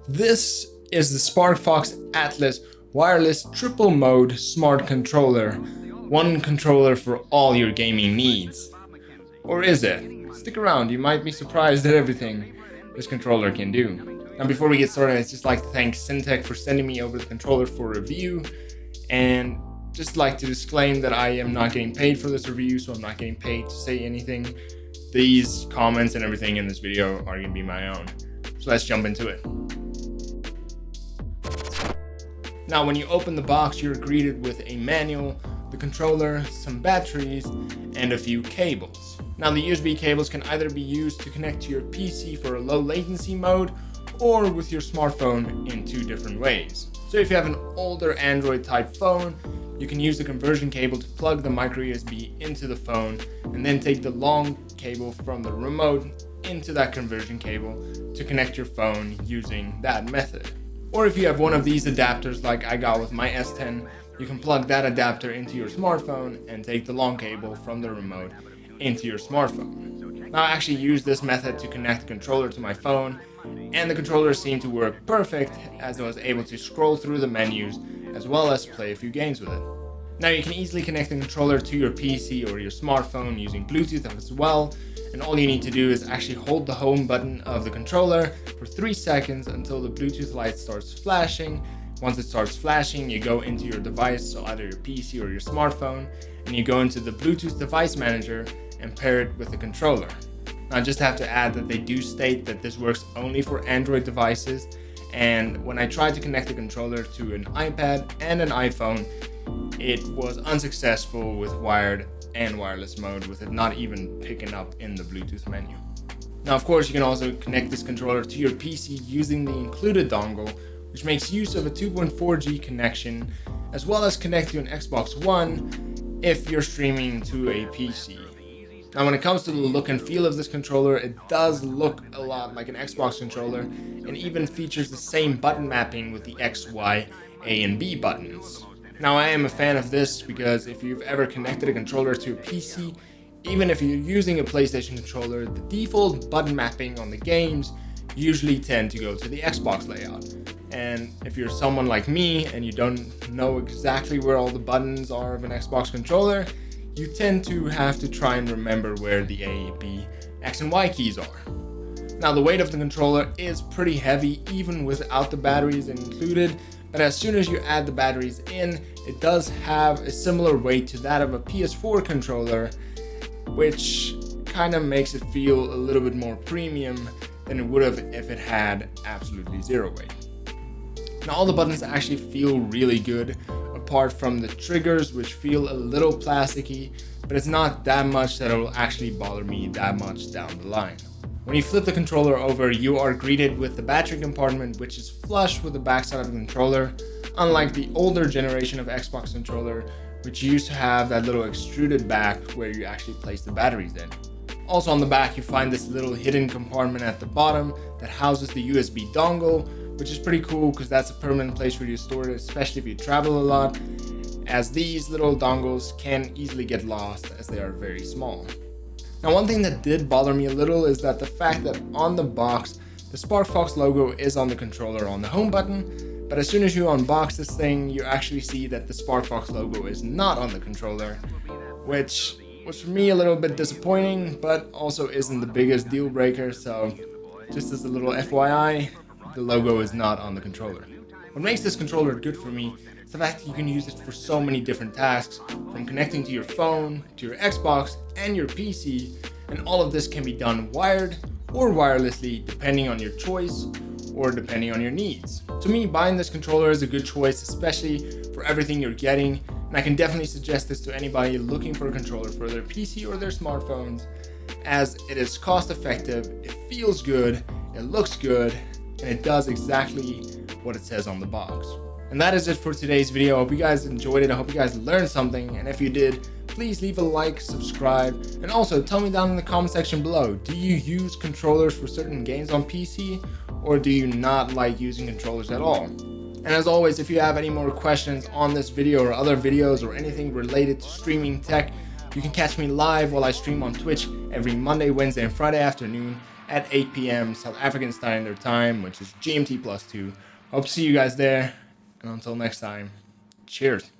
This is the SparkFox Atlas wireless triple mode smart controller. One controller for all your gaming needs. Or is it? Stick around, you might be surprised at everything this controller can do. Now before we get started, I'd just like to thank Syntech for sending me over the controller for review, and just like to disclaim that I am not getting paid for this review, so I'm not getting paid to say anything. These comments and everything in this video are going to be my own. So let's jump into it. Now when you open the box, you're greeted with a manual, the controller, some batteries, and a few cables. Now the USB cables can either be used to connect to your PC for a low latency mode, or with your smartphone in two different ways. So if you have an older Android type phone, you can use the conversion cable to plug the micro USB into the phone, and then take the long cable from the remote into that conversion cable to connect your phone using that method. Or if you have one of these adapters like I got with my S10, you can plug that adapter into your smartphone and take the long cable from the remote into your smartphone. Now I actually used this method to connect the controller to my phone, and the controller seemed to work perfect as I was able to scroll through the menus as well as play a few games with it. Now you can easily connect the controller to your PC or your smartphone using Bluetooth as well, and all you need to do is actually hold the home button of the controller for 3 seconds until the Bluetooth light starts flashing. Once it starts flashing, you go into your device, so either your PC or your smartphone, and you go into the Bluetooth device manager and pair it with the controller. Now I just have to add that they do state that this works only for Android devices, and when I tried to connect the controller to an iPad and an iPhone, it was unsuccessful with wired and wireless mode, with it not even picking up in the Bluetooth menu. Now of course you can also connect this controller to your PC using the included dongle, which makes use of a 2.4G connection, as well as connect to an Xbox One if you're streaming to a PC. Now when it comes to the look and feel of this controller, it does look a lot like an Xbox controller, and even features the same button mapping with the X, Y, A and B buttons. Now I am a fan of this because if you've ever connected a controller to a PC, even if you're using a PlayStation controller, the default button mapping on the games usually tend to go to the Xbox layout. And if you're someone like me and you don't know exactly where all the buttons are of an Xbox controller, you tend to have to try and remember where the A, B, X and Y keys are. Now the weight of the controller is pretty heavy even without the batteries included, but as soon as you add the batteries in, it does have a similar weight to that of a PS4 controller, which kind of makes it feel a little bit more premium than it would have if it had absolutely zero weight. Now all the buttons actually feel really good, apart from the triggers, which feel a little plasticky, but it's not that much that it will actually bother me that much down the line. When you flip the controller over, you are greeted with the battery compartment, which is flush with the backside of the controller, unlike the older generation of Xbox controller, which used to have that little extruded back where you actually place the batteries in. Also on the back, you find this little hidden compartment at the bottom that houses the USB dongle, which is pretty cool because that's a permanent place for you to store it, especially if you travel a lot, as these little dongles can easily get lost as they are very small. Now one thing that did bother me a little is that the fact that on the box, the SparkFox logo is on the controller on the home button, but as soon as you unbox this thing, you actually see that the SparkFox logo is not on the controller, which was for me a little bit disappointing, but also isn't the biggest deal breaker, so just as a little FYI, the logo is not on the controller. What makes this controller good for me is the fact that you can use it for so many different tasks, from connecting to your phone, to your Xbox, and your PC, and all of this can be done wired or wirelessly depending on your choice or depending on your needs. To me, buying this controller is a good choice, especially for everything you're getting, and I can definitely suggest this to anybody looking for a controller for their PC or their smartphones, as it is cost effective, it feels good, it looks good, and it does exactly what it says on the box. And that is it for today's video. I hope you guys enjoyed it. I hope you guys learned something, and if you did, please leave a like, subscribe, and also tell me down in the comment section below, do you use controllers for certain games on PC, or do you not like using controllers at all? And as always, if you have any more questions on this video or other videos or anything related to streaming tech, you can catch me live while I stream on Twitch every Monday, Wednesday, and Friday afternoon at 8 p.m. South African Standard Time, which is GMT+2. Hope to see you guys there, and until next time, cheers.